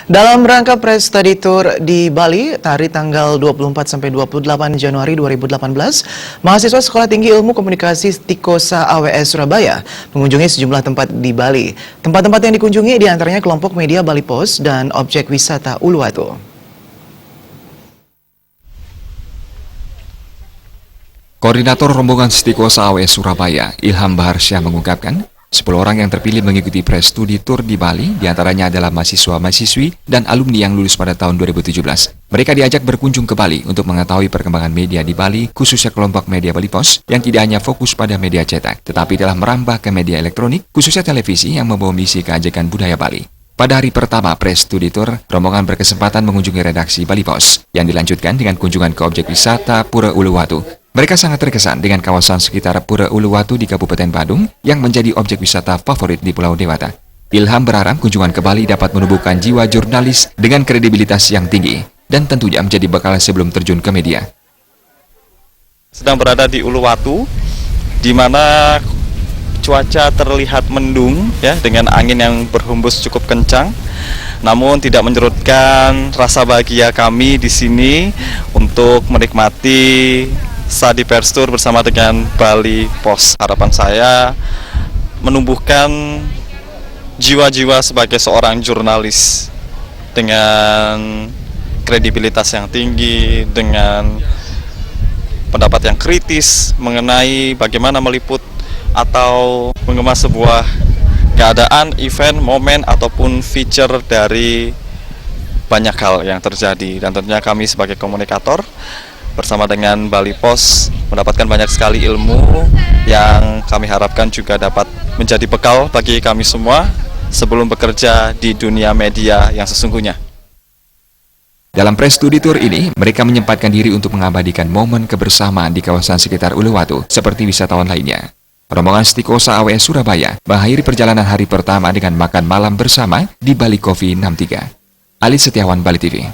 Dalam rangka Press Study Tour di Bali, hari tanggal 24 sampai 28 Januari 2018, mahasiswa Sekolah Tinggi Ilmu Komunikasi Stikosa AWS Surabaya mengunjungi sejumlah tempat di Bali. Tempat-tempat yang dikunjungi diantaranya kelompok media Bali Post dan objek wisata Uluwatu. Koordinator rombongan Stikosa AWS Surabaya, Ilham Baharsyah mengungkapkan, 10 orang yang terpilih mengikuti Press Study Tour di Bali, diantaranya adalah mahasiswa-mahasiswi dan alumni yang lulus pada tahun 2017. Mereka diajak berkunjung ke Bali untuk mengetahui perkembangan media di Bali, khususnya kelompok media Bali Post, yang tidak hanya fokus pada media cetak, tetapi telah merambah ke media elektronik, khususnya televisi yang membawa misi keajekan budaya Bali. Pada hari pertama Press Study Tour, rombongan berkesempatan mengunjungi redaksi Bali Post, yang dilanjutkan dengan kunjungan ke objek wisata Pura Uluwatu. Mereka sangat terkesan dengan kawasan sekitar Pura Uluwatu di Kabupaten Badung yang menjadi objek wisata favorit di Pulau Dewata. Ilham berharap kunjungan ke Bali dapat menumbuhkan jiwa jurnalis dengan kredibilitas yang tinggi dan tentunya menjadi bekal sebelum terjun ke media. Sedang berada di Uluwatu, di mana cuaca terlihat mendung ya, dengan angin yang berhembus cukup kencang. Namun tidak menyurutkan rasa bahagia kami di sini untuk menikmati Study Press Tour bersama dengan Bali Post. Harapan saya menumbuhkan jiwa-jiwa sebagai seorang jurnalis dengan kredibilitas yang tinggi, dengan pendapat yang kritis mengenai bagaimana meliput atau mengemas sebuah keadaan, event, momen, ataupun feature dari banyak hal yang terjadi. Dan tentunya kami sebagai komunikator bersama dengan Bali Post mendapatkan banyak sekali ilmu yang kami harapkan juga dapat menjadi bekal bagi kami semua sebelum bekerja di dunia media yang sesungguhnya. Dalam Press Study Tour ini, mereka menyempatkan diri untuk mengabadikan momen kebersamaan di kawasan sekitar Uluwatu seperti wisatawan lainnya. Rombongan Stikosa AWS Surabaya mengakhiri perjalanan hari pertama dengan makan malam bersama di Bali Coffee 63. Ali Setiawan, Bali TV.